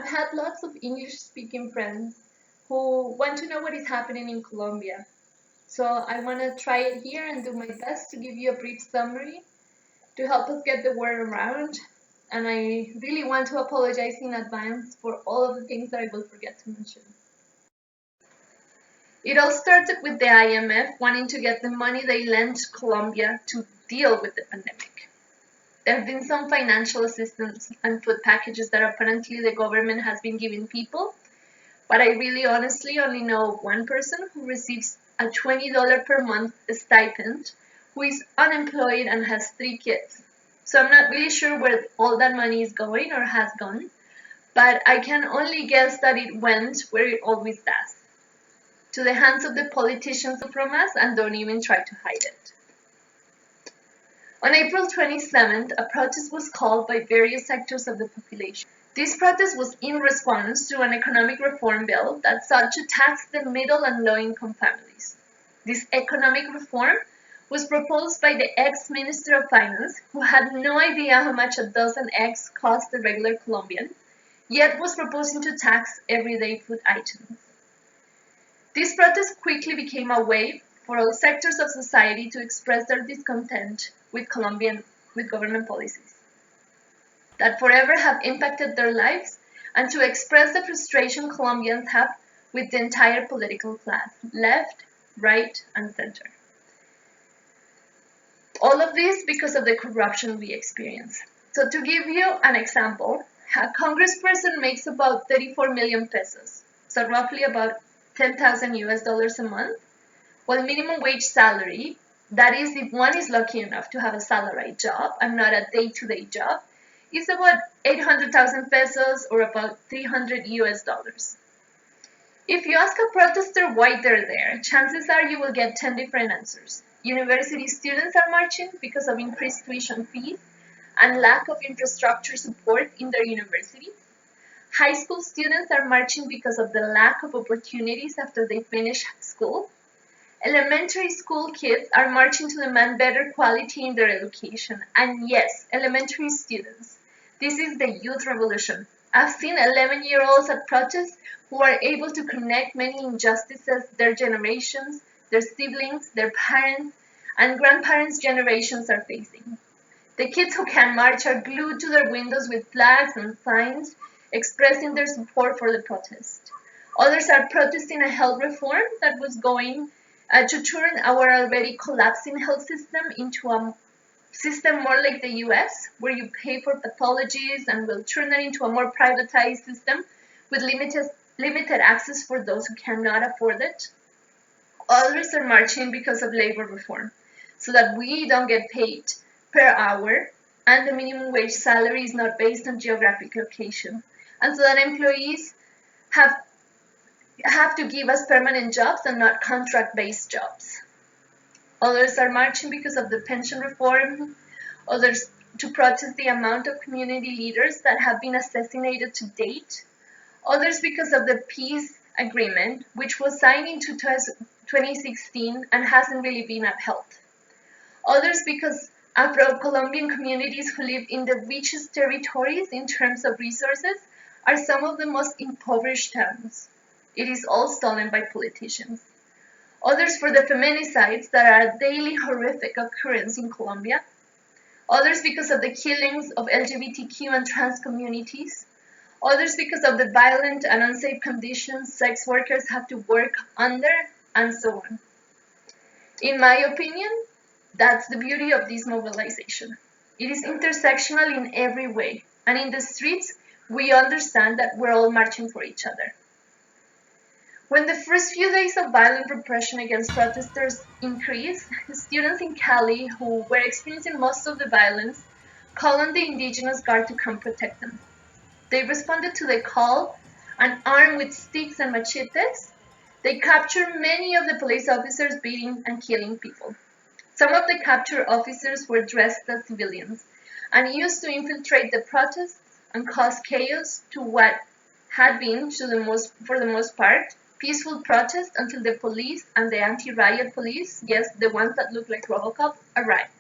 I've had lots of English-speaking friends who want to know what is happening in Colombia. So I want to try it here and do my best to give you a brief summary to help us get the word around. And I really want to apologize in advance for all of the things that I will forget to mention. It all started with the IMF wanting to get the money they lent Colombia to deal with the pandemic. There have been some financial assistance and food packages that apparently the government has been giving people, but I really honestly only know one person who receives a $20 per month stipend, who is unemployed and has 3 kids. So I'm not really sure where all that money is going or has gone, but I can only guess that it went where it always does, to the hands of the politicians from us, and don't even try to hide it. On April 27th, a protest was called by various sectors of the population. This protest was in response to an economic reform bill that sought to tax the middle and low-income families. This economic reform was proposed by the ex-Minister of Finance, who had no idea how much a dozen eggs cost the regular Colombian, yet was proposing to tax everyday food items. This protest quickly became a way for all sectors of society to express their discontent with government policies that forever have impacted their lives, and to express the frustration Colombians have with the entire political class, left, right, and center. All of this because of the corruption we experience. So to give you an example, a congressperson makes about 34 million pesos, so roughly about 10,000 US dollars a month, while minimum wage salary, that is if one is lucky enough to have a salaried job and not a day-to-day job, is about 800,000 pesos or about 300 US dollars. If you ask a protester why they're there, chances are you will get 10 different answers. University students are marching because of increased tuition fees and lack of infrastructure support in their universities. High school students are marching because of the lack of opportunities after they finish school. Elementary school kids are marching to demand better quality in their education. And yes, elementary students. This is the youth revolution. I've seen 11-year-olds at protests who are able to connect many injustices their generations, their siblings, their parents, and grandparents' generations are facing. The kids who can march are glued to their windows with flags and signs expressing their support for the protest. Others are protesting a health reform that was going to turn our already collapsing health system into a system more like the US, where you pay for pathologies, and will turn that into a more privatized system with limited access for those who cannot afford it. Others are marching because of labor reform, so that we don't get paid per hour and the minimum wage salary is not based on geographic location, and so that employees have to give us permanent jobs and not contract-based jobs. Others are marching because of the pension reform, others to protest the amount of community leaders that have been assassinated to date, others because of the peace agreement, which was signed in 2016 and hasn't really been upheld. Others because Afro-Colombian communities who live in the richest territories in terms of resources are some of the most impoverished towns. It is all stolen by politicians. Others for the feminicides that are a daily horrific occurrence in Colombia. Others because of the killings of LGBTQ and trans communities. Others because of the violent and unsafe conditions sex workers have to work under, and so on. In my opinion, that's the beauty of this mobilization. It is intersectional in every way, and in the streets, we understand that we're all marching for each other. When the first few days of violent repression against protesters increased, students in Cali, who were experiencing most of the violence, called on the indigenous guard to come protect them. They responded to the call, and armed with sticks and machetes, they captured many of the police officers beating and killing people. Some of the captured officers were dressed as civilians and used to infiltrate the protests and cause chaos to what had been, for the most part, peaceful protest until the police and the anti-riot police, yes, the ones that look like Robocop, arrived.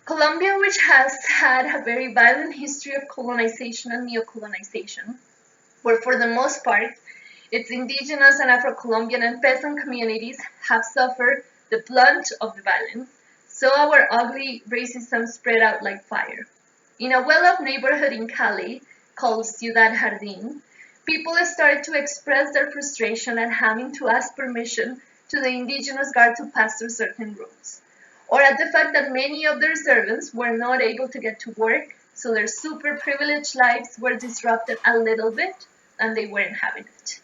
Colombia, which has had a very violent history of colonization and neocolonization, where for the most part its indigenous and Afro-Colombian and peasant communities have suffered the brunt of the violence, so our ugly racism spread out like fire. In a well-off neighborhood in Cali called Ciudad Jardín, people started to express their frustration at having to ask permission to the indigenous guard to pass through certain roads, or at the fact that many of their servants were not able to get to work, so their super privileged lives were disrupted a little bit, and they weren't having it.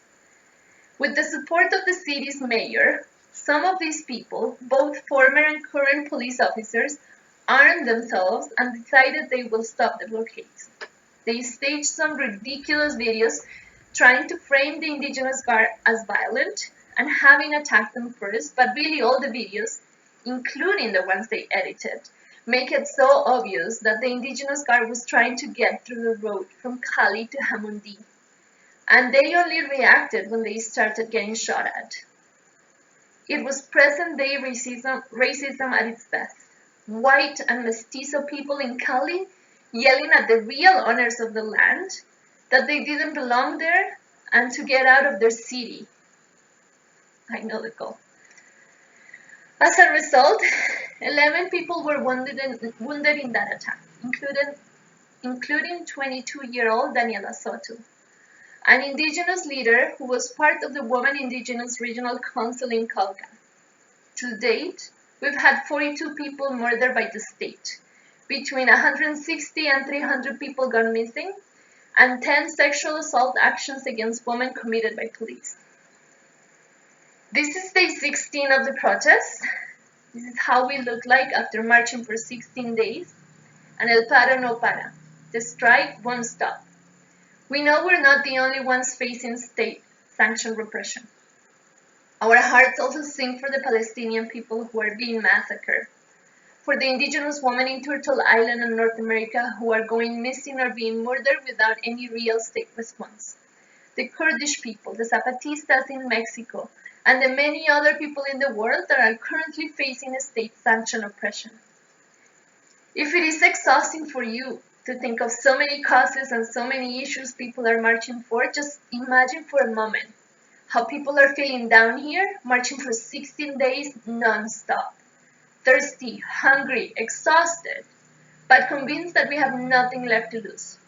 With the support of the city's mayor, some of these people, both former and current police officers, armed themselves and decided they will stop the blockades. They staged some ridiculous videos trying to frame the indigenous guard as violent and having attacked them first, but really all the videos, including the ones they edited, make it so obvious that the indigenous guard was trying to get through the road from Cali to Jamundí, and they only reacted when they started getting shot at. It was present-day racism at its best. White and mestizo people in Cali yelling at the real owners of the land that they didn't belong there and to get out of their city. I know the goal. As a result, 11 people were wounded in that attack, including 22-year-old Daniela Soto, an indigenous leader who was part of the Women Indigenous Regional Council in Cauca. To date, we've had 42 people murdered by the state, between 160 and 300 people gone missing, and 10 sexual assault actions against women committed by police. This is day 16 of the protest. This is how we look like after marching for 16 days. And el paro no para. The strike won't stop. We know we're not the only ones facing state-sanctioned repression. Our hearts also sink for the Palestinian people who are being massacred, for the indigenous women in Turtle Island and North America who are going missing or being murdered without any real state response, the Kurdish people, the Zapatistas in Mexico, and the many other people in the world that are currently facing a state-sanctioned oppression. If it is exhausting for you to think of so many causes and so many issues people are marching for, just imagine for a moment how people are feeling down here, marching for 16 days non-stop, thirsty, hungry, exhausted, but convinced that we have nothing left to lose,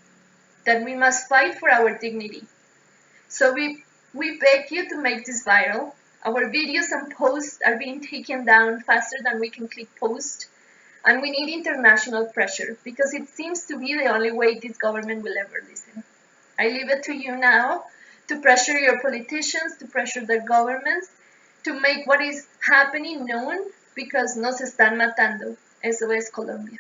that we must fight for our dignity. So we beg you to make this viral. Our videos and posts are being taken down faster than we can click post, and we need international pressure because it seems to be the only way this government will ever listen. I leave it to you now to pressure your politicians, to pressure their governments, to make what is happening known because nos están matando. Eso es Colombia.